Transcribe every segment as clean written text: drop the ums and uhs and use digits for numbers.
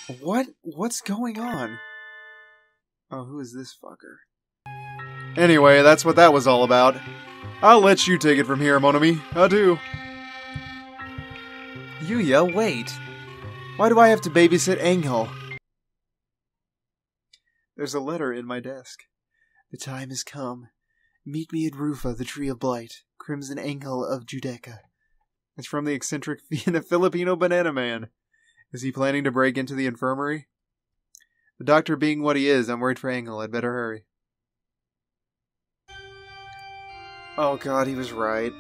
What's going on? Oh, who is this fucker? Anyway, that's what that was all about. I'll let you take it from here, mon ami. Adieu. Yuya, wait. Why do I have to babysit Angel? There's a letter in my desk. The time has come. Meet me at Rufa, the Tree of Blight, Crimson Angel of Judeca. It's from the eccentric Filipino banana man. Is he planning to break into the infirmary? The doctor being what he is, I'm worried for Angel. I'd better hurry. Oh god, he was right.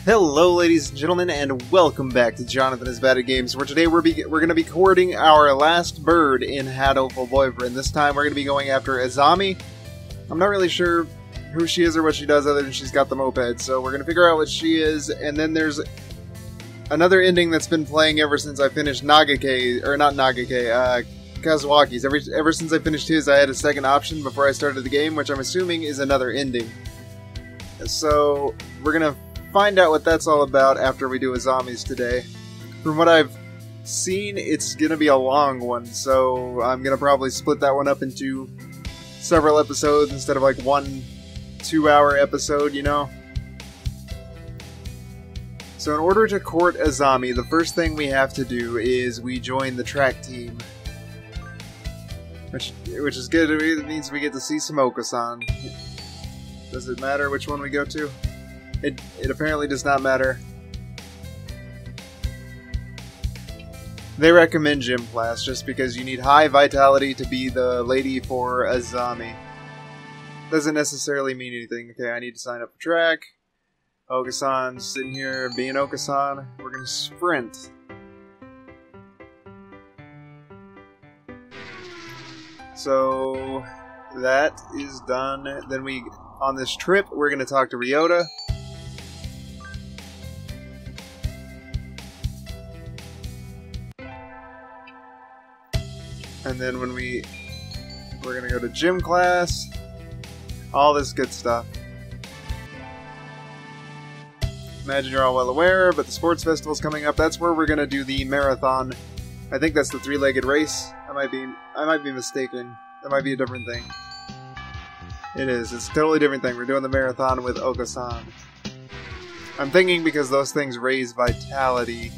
Hello ladies and gentlemen, and welcome back to JonathanIsBadAtGames, where today we're going to be courting our last bird in Hatoful Boyfriend. This time we're going to be going after Azami. I'm not really sure who she is or what she does other than she's got the moped, so we're going to figure out what she is, and then there's another ending that's been playing ever since I finished Kazuaki's. Ever since I finished his, I had a second option before I started the game, which I'm assuming is another ending. So we're going to find out what that's all about after we do Azami's today. From what I've seen, it's gonna be a long one, so I'm gonna probably split that one up into several episodes instead of like one 2-hour episode, you know? So in order to court Azami, the first thing we have to do is we join the track team. Which is good. It means we get to see some Oka-san. Does it matter which one we go to? It apparently does not matter. They recommend gym class just because you need high vitality to be the lady for Azami. Doesn't necessarily mean anything. Okay, I need to sign up for track. Oka-san's sitting here being Oka-san. We're gonna sprint. So that is done. Then on this trip, we're gonna talk to Ryota. And then when we're gonna go to gym class, all this good stuff. Imagine you're all well aware, but the sports festival's coming up. That's where we're gonna do the marathon. I think that's the 3-legged race. I might be mistaken. That might be a different thing. It is. It's a totally different thing. We're doing the marathon with Oka-san. I'm thinking because those things raise vitality.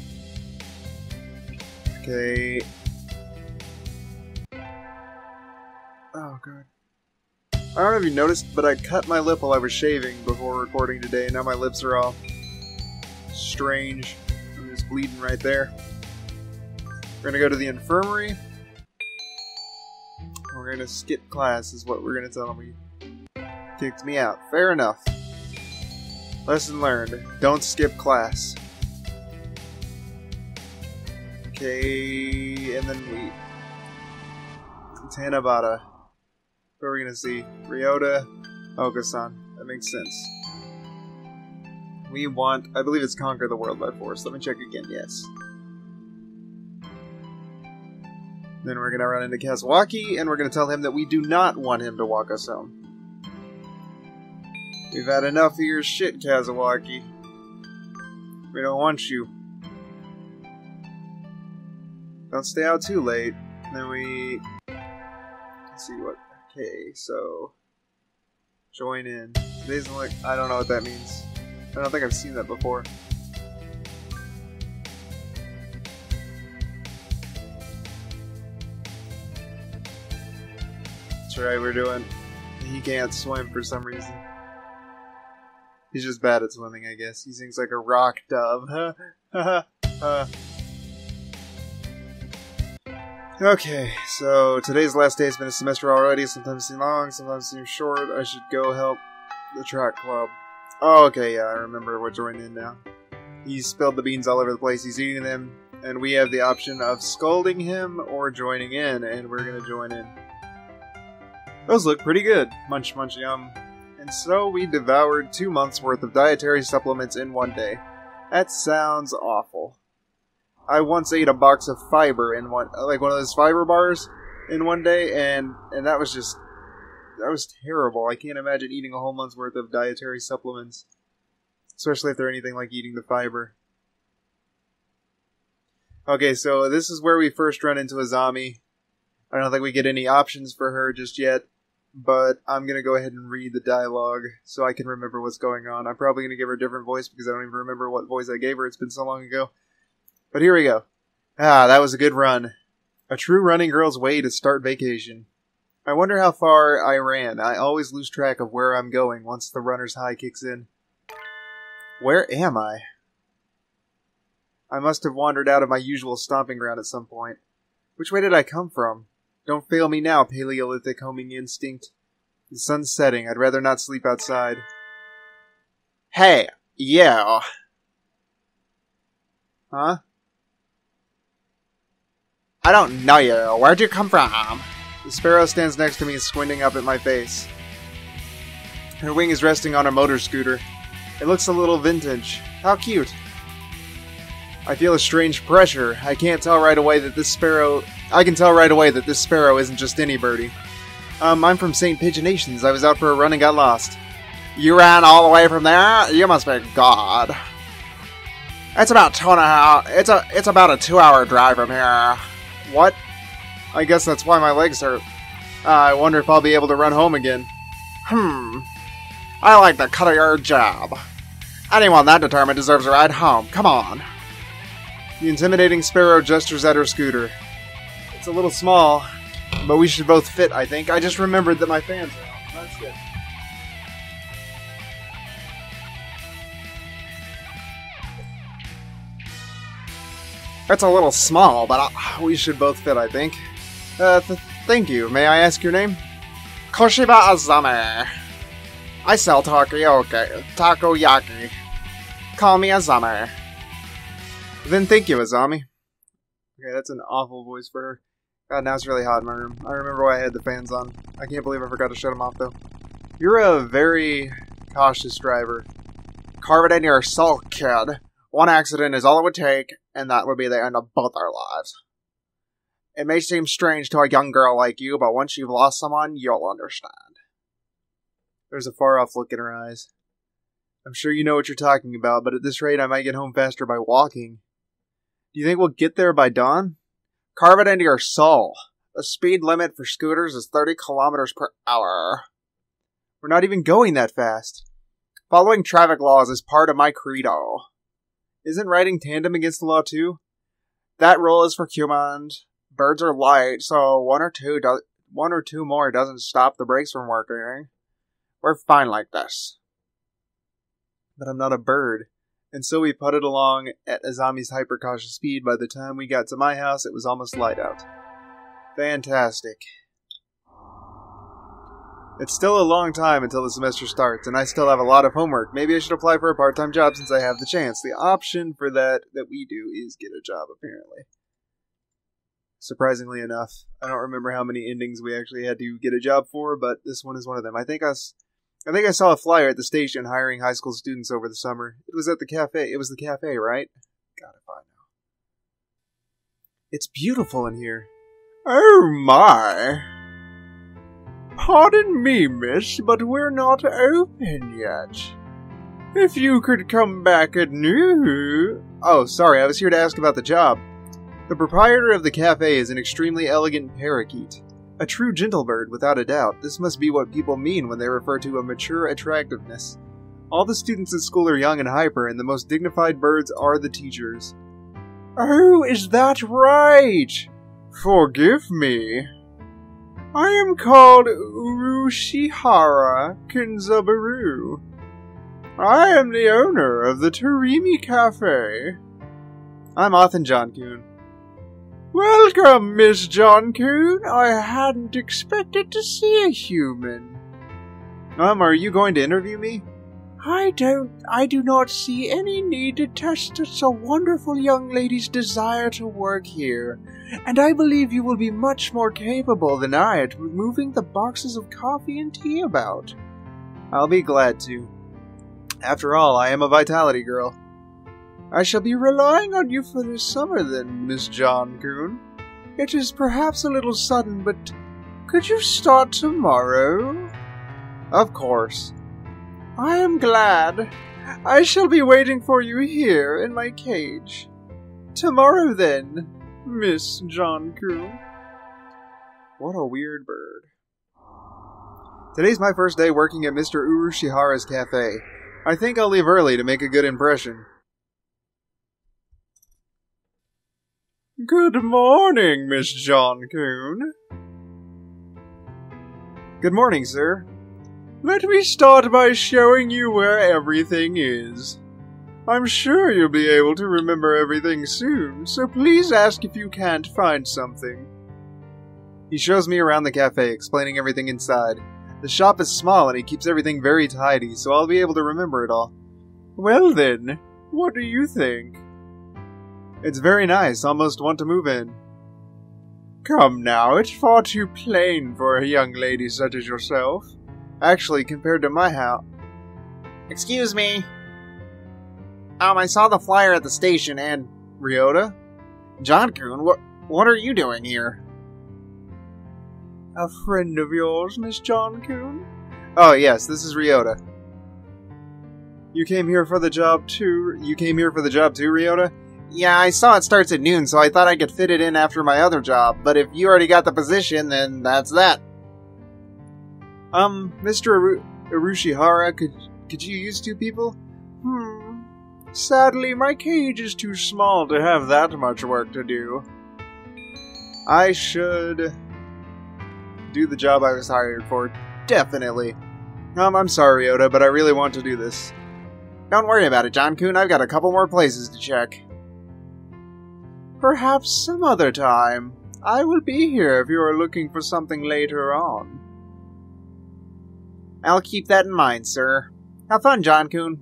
Okay. Oh god. I don't know if you noticed, but I cut my lip while I was shaving before recording today, and now my lips are all strange. I'm just bleeding right there. We're gonna go to the infirmary. We're gonna skip class is what we're gonna tell them. He kicked me out. Fair enough. Lesson learned. Don't skip class. Okay, and then Tanabata. Who are we gonna see? Ryota, Oka-san. That makes sense. We want, I believe it's Conquer the World by Force. Let me check again, yes. Then we're gonna run into Kazuaki, and we're gonna tell him that we do not want him to walk us home. We've had enough of your shit, Kazuaki. We don't want you. Don't stay out too late. Then let's see what. Okay, so join in. Today's like I don't know what that means. I don't think I've seen that before. That's right, we're doing. He can't swim for some reason. He's just bad at swimming, I guess. He sings like a rock dove. Okay, so today's the last day. It's been a semester already. Sometimes it seems long, sometimes it seems short. I should go help the track club. Oh, okay, yeah, I remember what joining in now. He spilled the beans all over the place. He's eating them, and we have the option of scolding him or joining in, and we're gonna join in. Those look pretty good. Munch, munch, yum. And so we devoured 2 months worth of dietary supplements in one day. That sounds awful. I once ate a box of fiber in one of those fiber bars in one day, and that was just was terrible. I can't imagine eating a whole month's worth of dietary supplements. Especially if they're anything like eating the fiber. Okay, so this is where we first run into Azami. I don't think we get any options for her just yet. But I'm going to go ahead and read the dialogue so I can remember what's going on. I'm probably going to give her a different voice because I don't even remember what voice I gave her. It's been so long ago. But here we go. That was a good run. A true running girl's way to start vacation. I wonder how far I ran. I always lose track of where I'm going once the runner's high kicks in. Where am I? I must have wandered out of my usual stomping ground at some point. Which way did I come from? Don't fail me now, Paleolithic homing instinct. The sun's setting. I'd rather not sleep outside. Hey, yeah. Huh? I don't know you. Where'd you come from? The sparrow stands next to me, squinting up at my face. Her wing is resting on a motor scooter. It looks a little vintage. How cute. I feel a strange pressure. I can tell right away that this sparrow isn't just any birdie. I'm from St. Pigeonations. I was out for a run and got lost. You ran all the way from there? You must be God. It's about 2.5. It's about a 2-hour drive from here. What? I guess that's why my legs hurt. I wonder if I'll be able to run home again. I like the cut of your job. Anyone that determined deserves a ride home. Come on. The intimidating sparrow gestures at her scooter. It's a little small, but we should both fit, I think. I just remembered that my fans are out. That's good. It's a little small, but we should both fit, I think. Thank you. May I ask your name? Koshiba Azami. I sell takoyaki. Call me Azami. Then thank you, Azami. Okay, that's an awful voice for her. God, now it's really hot in my room. I remember why I had the fans on. I can't believe I forgot to shut them off, though. You're a very cautious driver. Carve it in your soul, kid. One accident is all it would take, and that would be the end of both our lives. It may seem strange to a young girl like you, but once you've lost someone, you'll understand. There's a far-off look in her eyes. I'm sure you know what you're talking about, but at this rate I might get home faster by walking. Do you think we'll get there by dawn? Carve it into your soul. The speed limit for scooters is 30 kilometers per hour. We're not even going that fast. Following traffic laws is part of my credo. Isn't riding tandem against the law too? That rule is for humans. Birds are light, so one or two more doesn't stop the brakes from working. We're fine like this. But I'm not a bird. And so we putted along at Azami's hyper-cautious speed. By the time we got to my house, it was almost light out. Fantastic. It's still a long time until the semester starts, and I still have a lot of homework. Maybe I should apply for a part-time job since I have the chance. The option for that we do is get a job, apparently. Surprisingly enough, I don't remember how many endings we actually had to get a job for, but this one is one of them. I think I saw a flyer at the station hiring high school students over the summer. It was at the cafe. It was the cafe, right? God, if I know. It's beautiful in here. Oh my! Pardon me, miss, but we're not open yet. If you could come back at noon... Oh, sorry, I was here to ask about the job. The proprietor of the cafe is an extremely elegant parakeet. A true gentlebird, without a doubt. This must be what people mean when they refer to a mature attractiveness. All the students at school are young and hyper, and the most dignified birds are the teachers. Oh, is that right? Forgive me. I am called Urushihara Kinzabaru. I am the owner of the Tarimi Cafe. I'm Othan John-kun. Welcome, Miss John-kun. I hadn't expected to see a human. Are you going to interview me? I do not see any need to test such a wonderful young lady's desire to work here, and I believe you will be much more capable than I at moving the boxes of coffee and tea about. I'll be glad to. After all, I am a vitality girl. I shall be relying on you for this summer then, Miss John-kun. It is perhaps a little sudden, but could you start tomorrow? Of course. I am glad. I shall be waiting for you here in my cage. Tomorrow then, Miss John-kun. What a weird bird. Today's my first day working at Mr. Urushihara's cafe. I think I'll leave early to make a good impression. Good morning, Miss John-kun. Good morning, sir. Let me start by showing you where everything is. I'm sure you'll be able to remember everything soon, so please ask if you can't find something. He shows me around the cafe, explaining everything inside. The shop is small and he keeps everything very tidy, so I'll be able to remember it all. Well then, what do you think? It's very nice, almost want to move in. Come now, it's far too plain for a young lady such as yourself. Actually, compared to my house... Excuse me. I saw the flyer at the station and... Ryota? John-kun, what are you doing here? A friend of yours, Miss John-kun? Oh, yes, this is Ryota. You came here for the job too? Ryota? Yeah, I saw it starts at noon, so I thought I could fit it in after my other job, but if you already got the position, then that's that. Mr. Urushihara, could you use 2 people? Sadly, my cage is too small to have that much work to do. I should do the job I was hired for. Definitely. I'm sorry, Ryota, but I really want to do this. Don't worry about it, John-kun. I've got a couple more places to check. Perhaps some other time. I will be here if you are looking for something later on. I'll keep that in mind, sir. Have fun, John-kun.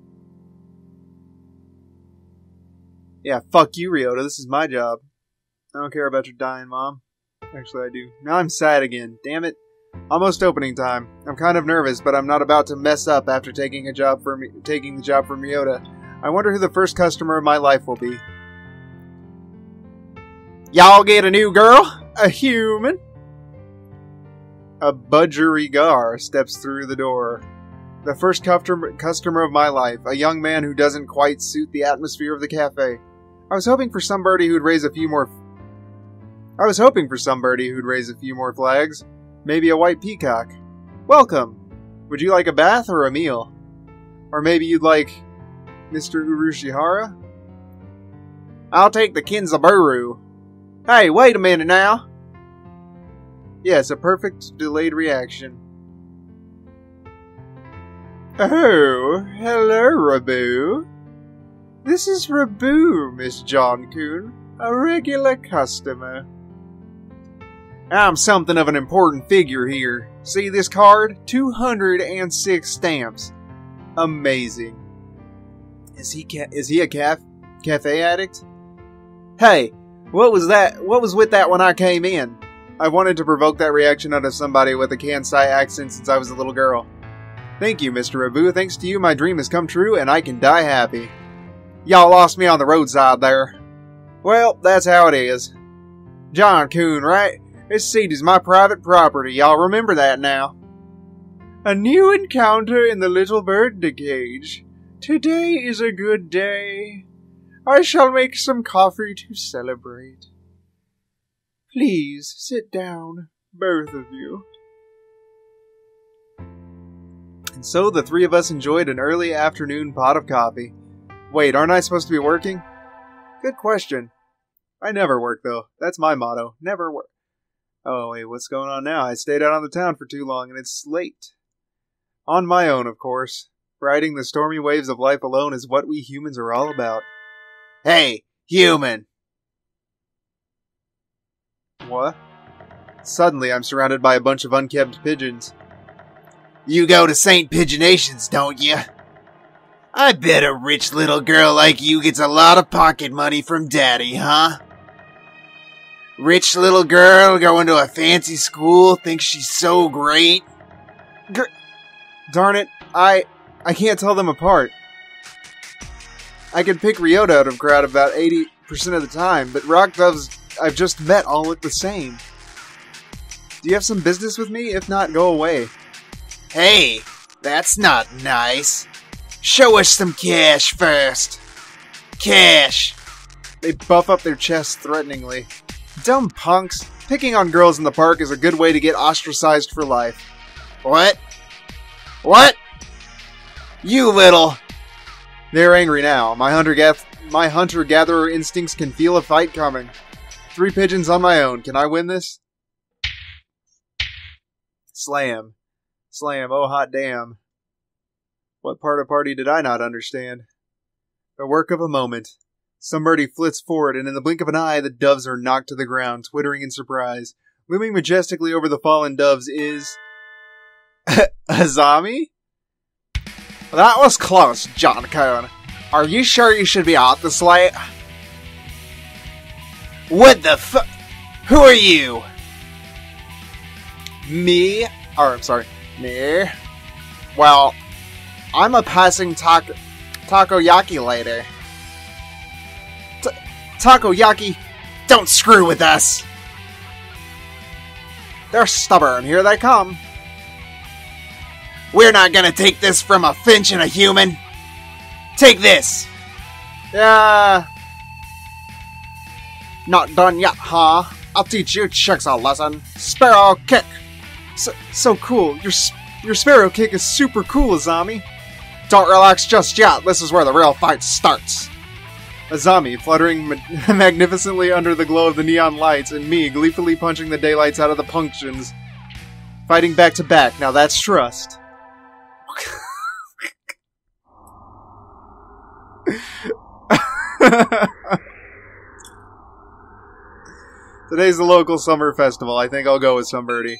Yeah, fuck you, Ryota. This is my job. I don't care about your dying mom. Actually, I do. Now I'm sad again. Damn it. Almost opening time. I'm kind of nervous, but I'm not about to mess up after taking the job from Ryota. I wonder who the first customer of my life will be. Y'all get a new girl? A human? A budgerigar steps through the door. The first customer of my life. A young man who doesn't quite suit the atmosphere of the cafe. I was hoping for somebody who'd raise a few more flags. Maybe a white peacock. Welcome! Would you like a bath or a meal? Or maybe you'd like Mr. Urushihara? I'll take the Kinzaburu. Hey, wait a minute now! Yes, a perfect delayed reaction. Oh, hello, Rabu. This is Rabu, Miss John-kun, a regular customer. I'm something of an important figure here. See this card? 206 stamps. Amazing. Is he a cafe addict? Hey, what was that? What was with that when I came in? I wanted to provoke that reaction out of somebody with a Kansai accent since I was a little girl. Thank you, Mr. Rabu. Thanks to you, my dream has come true, and I can die happy. Y'all lost me on the roadside there. Well, that's how it is. John-kun, right? This seat is my private property. Y'all remember that now. A new encounter in the little bird cage. Today is a good day. I shall make some coffee to celebrate. Please, sit down, both of you. And so the 3 of us enjoyed an early afternoon pot of coffee. Wait, aren't I supposed to be working? Good question. I never work, though. That's my motto. Never work. Oh, wait, what's going on now? I stayed out on the town for too long, and it's late. On my own, of course. Riding the stormy waves of life alone is what we humans are all about. Hey, human! What? Suddenly, I'm surrounded by a bunch of unkept pigeons. You go to St. Pigeonations, don't you? I bet a rich little girl like you gets a lot of pocket money from Daddy, huh? Rich little girl going to a fancy school, thinks she's so great. Darn it, I can't tell them apart. I can pick Ryota out of crowd about 80% of the time, but rock doves I've just met all look the same. Do you have some business with me? If not, go away. Hey, That's not nice. Show us some cash first. Cash. They buff up their chests threateningly. Dumb punks. Picking on girls in the park is a good way to get ostracized for life. What? What? You little... They're angry now. My hunter-gatherer instincts can feel a fight coming. 3 pigeons on my own. Can I win this? Slam. Slam. Oh, hot damn. What part of party did I not understand? The work of a moment. Somebody flits forward, and in the blink of an eye, the doves are knocked to the ground, twittering in surprise. Looming majestically over the fallen doves is... Azami? That was close, John Coon. Are you sure you should be out this late? What the fu- Who are you? Me? I'm sorry. Me? Well, I'm a passing takoyaki later. Takoyaki, don't screw with us! They're stubborn, here they come. We're not gonna take this from a finch and a human. Take this! Yeah. Not done yet, huh? I'll teach you chicks a lesson. Sparrow kick! So cool. Your sparrow kick is super cool, Azami. Don't relax just yet. This is where the real fight starts. Azami, fluttering magnificently under the glow of the neon lights, and me gleefully punching the daylights out of the punctions. Fighting back to back. Now that's trust. Today's the local summer festival. I think I'll go with somebody.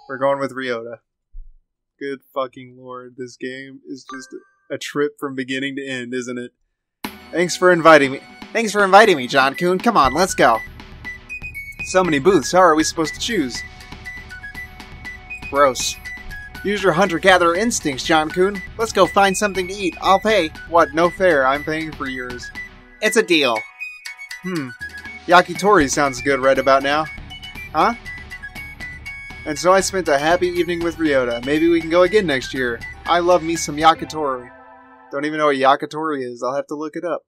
We're going with Ryota. Good fucking lord. This game is just a trip from beginning to end, isn't it? Thanks for inviting me. Thanks for inviting me, John Coon. Come on, let's go. So many booths. How are we supposed to choose? Gross. Use your hunter-gatherer instincts, John Coon. Let's go find something to eat. I'll pay. What? No fair. I'm paying for yours. It's a deal. Yakitori sounds good right about now. Huh? And so I spent a happy evening with Ryota. Maybe we can go again next year. I love me some yakitori. Don't even know what yakitori is. I'll have to look it up.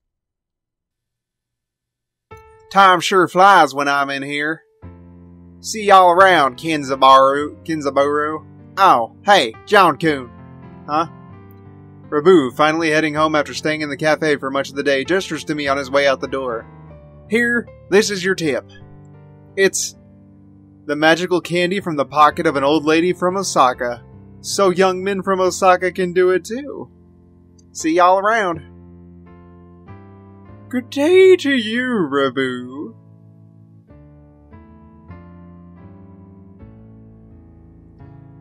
Time sure flies when I'm in here. See y'all around, Kinzabaru. Oh, hey, John Coon. Huh? Rabu, finally heading home after staying in the cafe for much of the day, gestures to me on his way out the door. Here, this is your tip. It's the magical candy from the pocket of an old lady from Osaka. So young men from Osaka can do it too. See y'all around. Good day to you, Rabu.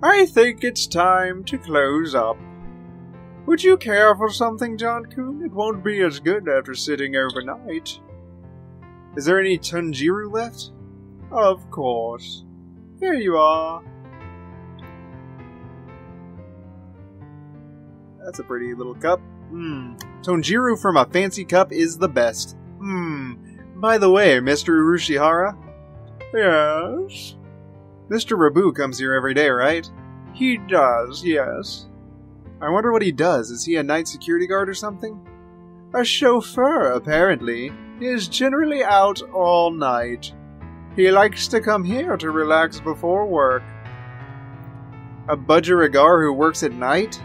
I think it's time to close up. Would you care for something, John Coon? It won't be as good after sitting overnight. Is there any Tanjiro left? Of course. Here you are. That's a pretty little cup. Tanjiro from a fancy cup is the best. By the way, Mr. Urushihara? Yes? Mr. Rabu comes here every day, right? He does, yes. I wonder what he does. Is he a night security guard or something? A chauffeur, apparently. He is generally out all night. He likes to come here to relax before work. A budgerigar who works at night?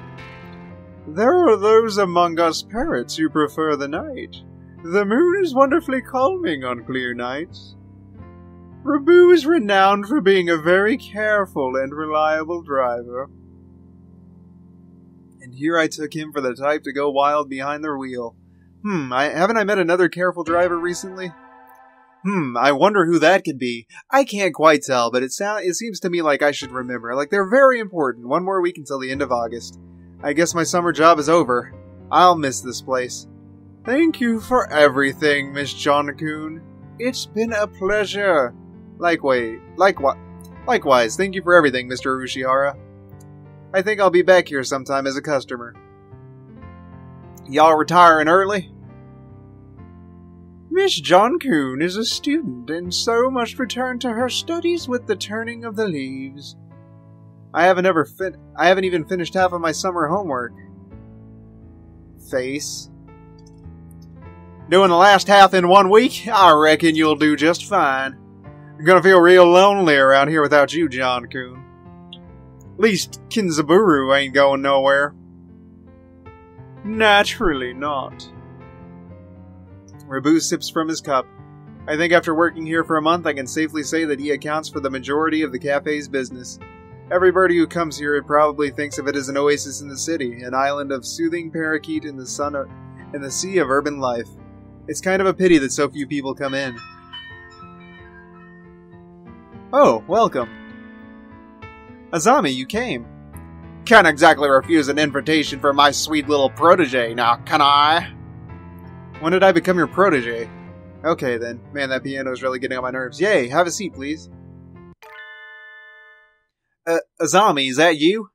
There are those among us parrots who prefer the night. The moon is wonderfully calming on clear nights. Rabu is renowned for being a very careful and reliable driver. And here I took him for the type to go wild behind the wheel. Haven't I met another careful driver recently? I wonder who that could be. I can't quite tell, but it seems to me like I should remember. Like, they're very important. One more week until the end of August. I guess my summer job is over. I'll miss this place. Thank you for everything, Miss Jonakun. It's been a pleasure. Likewise, thank you for everything, Mr. Urushihara. I think I'll be back here sometime as a customer. Y'all retiring early? Miss Jonakun is a student, and so must return to her studies with the turning of the leaves. I haven't even finished half of my summer homework. Face. Doing the last half in 1 week? I reckon you'll do just fine. I'm gonna feel real lonely around here without you, John-kun. At least Kinzaburu ain't going nowhere. Naturally not. Rabu sips from his cup. I think after working here for a month, I can safely say that he accounts for the majority of the cafe's business. Everybody who comes here probably thinks of it as an oasis in the city, an island of soothing parakeet in the sea of urban life. It's kind of a pity that so few people come in. Oh, welcome. Azami, you came. Can't exactly refuse an invitation from my sweet little protege, now can I? When did I become your protege? Okay then. Man, that piano's really getting on my nerves. Yay, have a seat, please. Azami, is that you?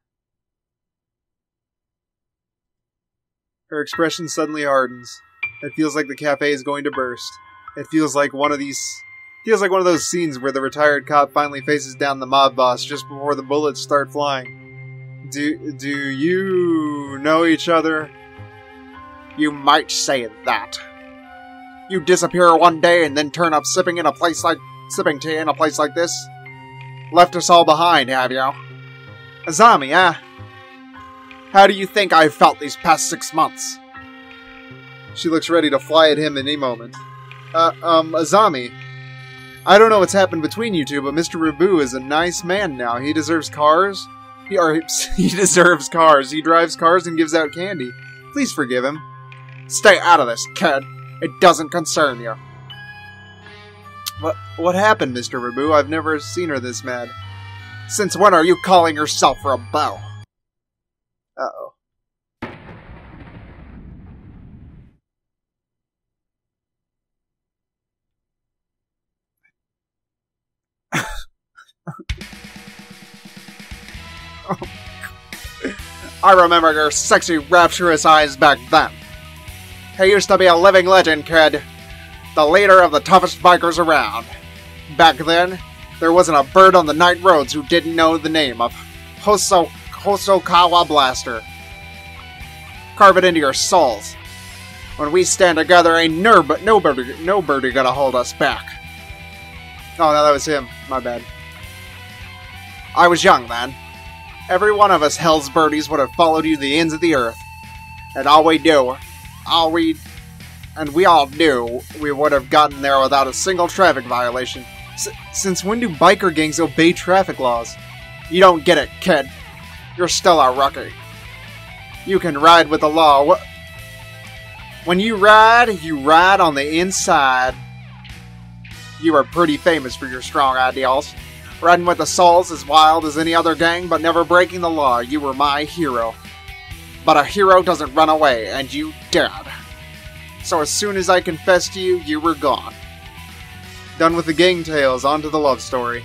Her expression suddenly hardens. It feels like the cafe is going to burst. It feels like one of those scenes where the retired cop finally faces down the mob boss just before the bullets start flying. Do you know each other? You might say that. You disappear one day and then turn up sipping tea in a place like this? Left us all behind, have you? Azami, how do you think I've felt these past 6 months? She looks ready to fly at him any moment. Azami, I don't know what's happened between you two, but Mr. Rabu is a nice man now. He deserves cars. He deserves cars. He drives cars and gives out candy. Please forgive him. Stay out of this, kid. It doesn't concern you. What happened, Mr. Rabu? I've never seen her this mad. Since when are you calling yourself Rabu? Uh-oh. I remember your sexy, rapturous eyes back then. He used to be a living legend, kid. The leader of the toughest bikers around. Back then, there wasn't a bird on the night roads who didn't know the name of Hosokawa Blaster. Carve it into your souls. When we stand together, ain't nobody gonna hold us back. Oh, no, that was him. My bad. I was young then. Every one of us Hell's Birdies would have followed you to the ends of the earth. And we all knew we would have gotten there without a single traffic violation. Since when do biker gangs obey traffic laws? You don't get it, kid. You're still a rookie. You can ride with the law. When you ride on the inside. You are pretty famous for your strong ideals. Riding with the souls as wild as any other gang, but never breaking the law. You were my hero. But a hero doesn't run away, and you did. So as soon as I confessed to you, you were gone. Done with the gang tales, on to the love story.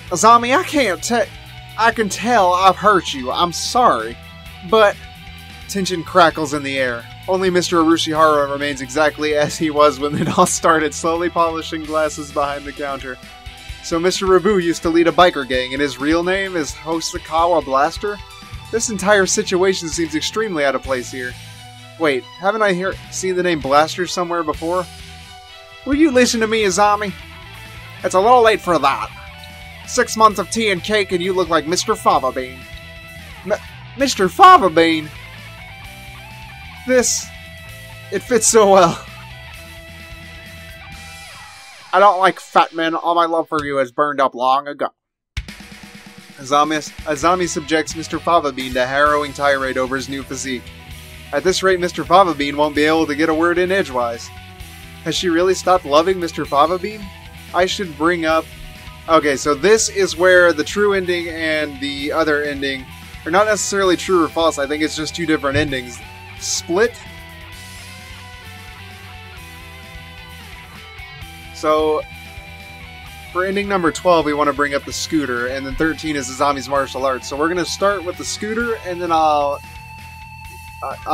Azami, I can tell I've hurt you. I'm sorry. But... Tension crackles in the air. Only Mr. Urushihara remains exactly as he was when it all started, slowly polishing glasses behind the counter. So Mr. Rabu used to lead a biker gang, and his real name is Hosokawa Blaster? This entire situation seems extremely out of place here. Wait, haven't I seen the name Blaster somewhere before? Will you listen to me, Azami? It's a little late for that. 6 months of tea and cake and you look like Mr. Fava Bean. Mr. Fava Bean? It fits so well. I don't like fat men. All my love for you has burned up long ago. Azami subjects Mr. Fava Bean to a harrowing tirade over his new physique. At this rate, Mr. Fava Bean won't be able to get a word in edgewise. Has she really stopped loving Mr. Fava Bean? I should bring up... Okay, so this is where the true ending and the other ending are not necessarily true or false. I think it's just two different endings. Split? So, for ending number 12, we want to bring up the scooter, and then 13 is Azami's martial arts. So we're going to start with the scooter, and then I'll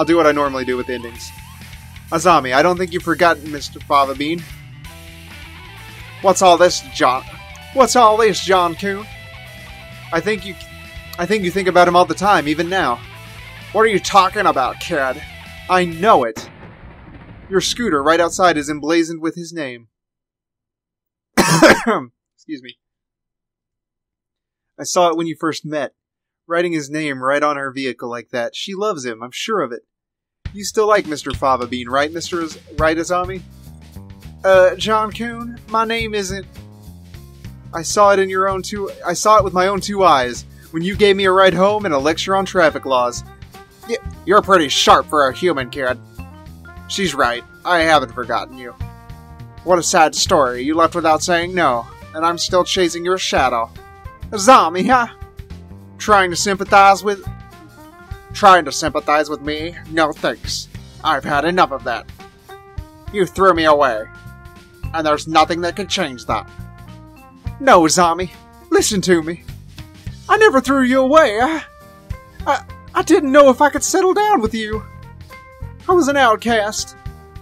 do what I normally do with the endings. Azami, I don't think you've forgotten Mr. Fava Bean. What's all this, John Coon? I think I think you think about him all the time, even now. What are you talking about, kid? I know it. Your scooter right outside is emblazoned with his name. Excuse me. I saw it when you first met. Writing his name right on her vehicle like that. She loves him, I'm sure of it. You still like Mr. Fava Bean, right, Right, Azami? John Coon, my name isn't... I saw it with my own two eyes, when you gave me a ride home and a lecture on traffic laws. You're pretty sharp for a human, kid. She's right, I haven't forgotten you. What a sad story, you left without saying no, and I'm still chasing your shadow. Azami, huh? Trying to sympathize with me? No thanks. I've had enough of that. You threw me away, and there's nothing that can change that. No, Azami, listen to me. I never threw you away. I didn't know if I could settle down with you. I was an outcast.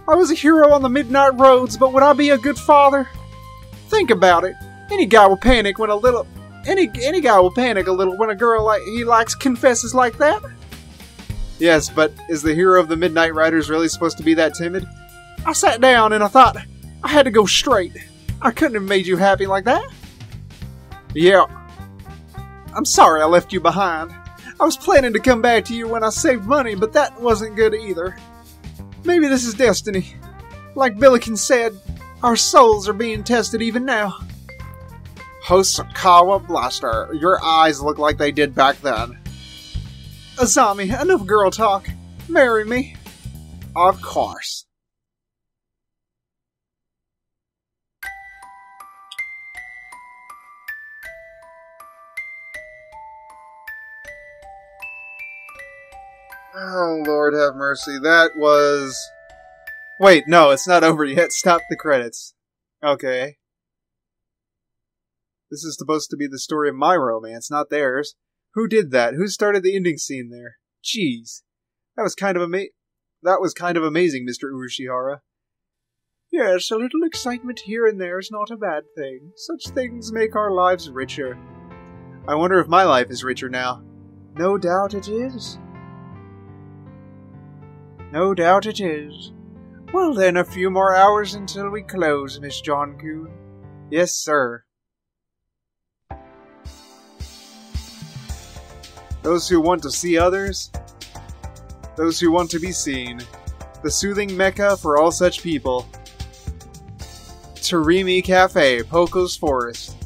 I was a hero on the midnight roads, but would I be a good father? Think about it. Any guy will panic when a little when a girl he likes confesses like that. Yes, but is the hero of the Midnight Riders really supposed to be that timid? I sat down and I thought I had to go straight. I couldn't have made you happy like that. Yeah. I'm sorry I left you behind. I was planning to come back to you when I saved money, but that wasn't good either. Maybe this is destiny. Like Billiken said, our souls are being tested even now. Hosokawa Blaster, your eyes look like they did back then. Azami, enough girl talk. Marry me. Of course. Oh, Lord have mercy. That was... Wait, no, it's not over yet. Stop the credits. Okay. This is supposed to be the story of my romance, not theirs. Who did that? Who started the ending scene there? Jeez. That was kind of amazing, Mr. Urashihara. Yes, a little excitement here and there is not a bad thing. Such things make our lives richer. I wonder if my life is richer now. No doubt it is. No doubt it is. Well then, a few more hours until we close, Miss John-kun. Yes, sir. Those who want to see others. Those who want to be seen. The soothing mecca for all such people. Tarimi Cafe, Poco's Forest.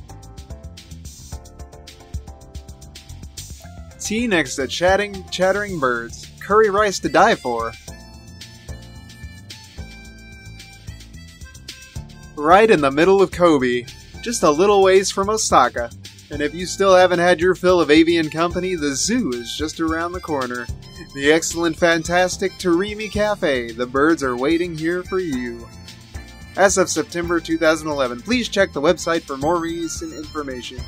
Tea next to chattering birds. Curry rice to die for. Right in the middle of Kobe, just a little ways from Osaka. And if you still haven't had your fill of avian company, the zoo is just around the corner. The excellent, fantastic Tarimi Cafe. The birds are waiting here for you. As of September 2011, please check the website for more recent information.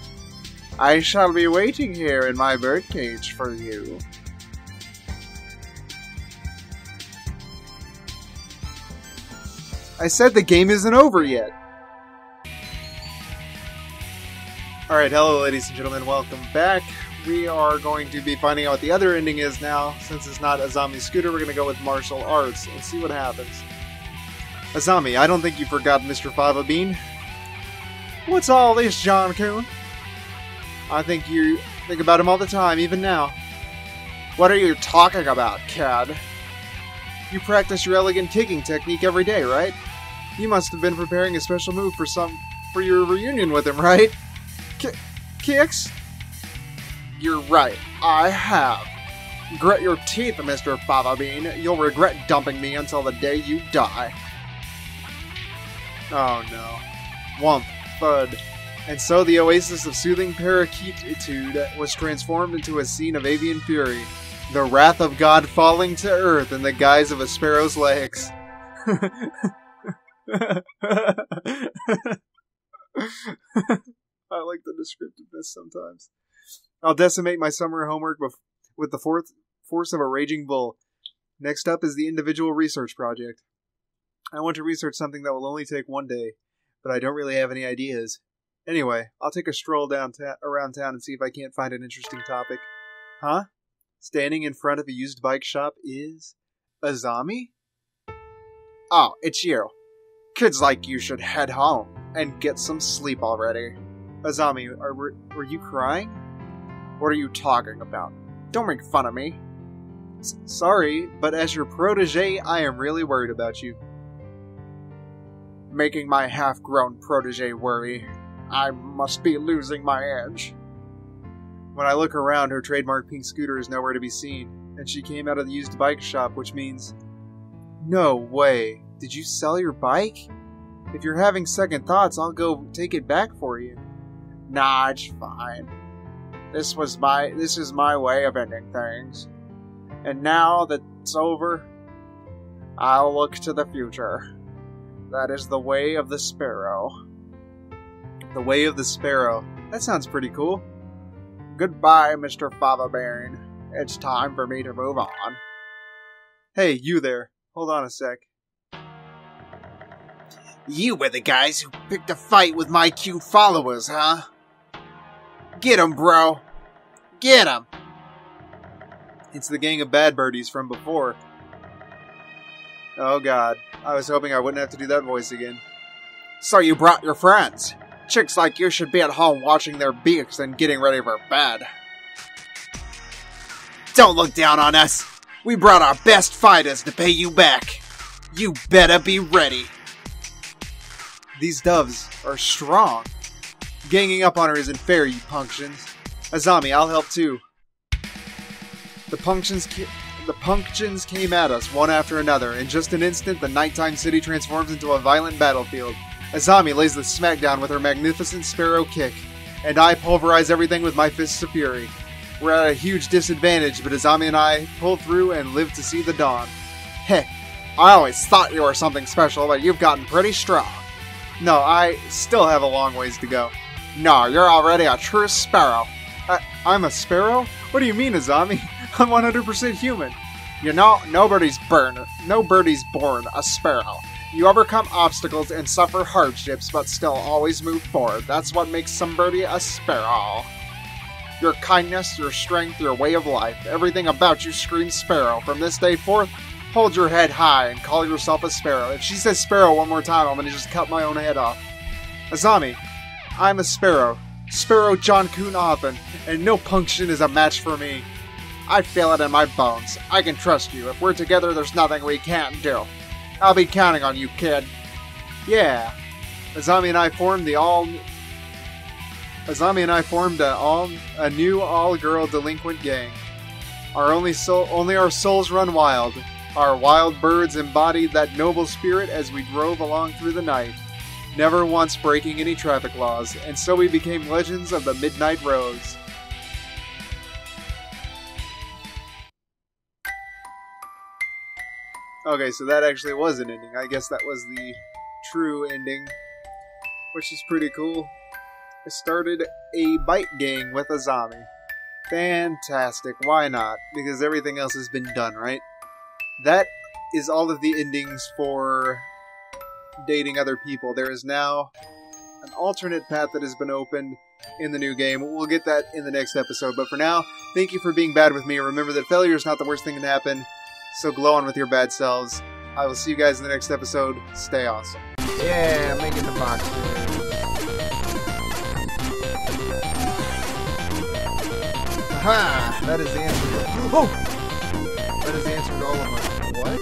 I shall be waiting here in my birdcage for you. I said the game isn't over yet. Alright, hello ladies and gentlemen, welcome back. We are going to be finding out what the other ending is now. Since it's not Azami's scooter, we're going to go with martial arts and see what happens. Azami, I don't think you forgot Mr. Fava Bean. What's all this, John-kun? I think you think about him all the time, even now. What are you talking about, kid? You practice your elegant kicking technique every day, right? You must have been preparing a special move for your reunion with him, right? Kicks? You're right, I have. Grit your teeth, Mr. Fava Bean. You'll regret dumping me until the day you die. Oh no. Whump. Thud. And so the oasis of soothing parakeetude was transformed into a scene of avian fury. The wrath of God falling to earth in the guise of a sparrow's legs. I like the descriptiveness sometimes. I'll decimate my summer homework with the force of a raging bull. Next up is the individual research project. I want to research something that will only take one day, but I don't really have any ideas. Anyway, I'll take a stroll around town and see if I can't find an interesting topic. Huh? Standing in front of a used bike shop is... Azami? Oh, it's you. Kids like you should head home and get some sleep already. Azami, were you crying? What are you talking about? Don't make fun of me. Sorry, but as your protege, I am really worried about you. Making my half-grown protege worry. I must be losing my edge. When I look around, her trademark pink scooter is nowhere to be seen, and she came out of the used bike shop, which means... No way. Did you sell your bike? If you're having second thoughts, I'll go take it back for you. Nah, it's fine. This is my way of ending things. And now that it's over, I'll look to the future. That is the way of the sparrow. The way of the sparrow. That sounds pretty cool. Goodbye, Mr. Father Baron. It's time for me to move on. Hey, you there. Hold on a sec. You were the guys who picked a fight with my cute followers, huh? Get 'em, bro. Get 'em. It's the gang of bad birdies from before. Oh god. I was hoping I wouldn't have to do that voice again. So you brought your friends. Chicks like you should be at home watching their beaks and getting ready for bed. Don't look down on us. We brought our best fighters to pay you back. You better be ready. These doves are strong. Ganging up on her isn't fair, you punctions. Azami, I'll help too. The punctions came at us, one after another. In just an instant, the nighttime city transforms into a violent battlefield. Azami lays the smackdown with her magnificent sparrow kick, and I pulverize everything with my fists of fury. We're at a huge disadvantage, but Azami and I pull through and live to see the dawn. Heh, I always thought you were something special, but you've gotten pretty strong. No, I still have a long ways to go. No, you're already a true sparrow. I'm a sparrow? What do you mean, Azami? I'm 100% human. You know, nobody's born a sparrow. You overcome obstacles and suffer hardships, but still always move forward. That's what makes somebody a sparrow. Your kindness, your strength, your way of life, everything about you screams sparrow. From this day forth, hold your head high and call yourself a sparrow. If she says sparrow one more time, I'm gonna just cut my own head off. Azami, I'm a sparrow. Sparrow John Kuhnhoffen, and no punction is a match for me. I feel it in my bones. I can trust you. If we're together, there's nothing we can't do. I'll be counting on you, kid. Yeah. Azami and I formed a new all-girl delinquent gang. Only our souls run wild. Our wild birds embodied that noble spirit as we drove along through the night, never once breaking any traffic laws, and so we became legends of the Midnight Rose. Okay, so that actually was an ending. I guess that was the true ending, which is pretty cool. I started a bike gang with Azami. Fantastic, why not? Because everything else has been done, right? That is all of the endings for dating other people. There is now an alternate path that has been opened in the new game. We'll get that in the next episode, but for now, thank you for being bad with me. Remember that failure is not the worst thing that can happen, so glow on with your bad selves. I will see you guys in the next episode. Stay awesome. Yeah, making the box. Aha! That is the answer. Oh! That is the answer to all of my... What?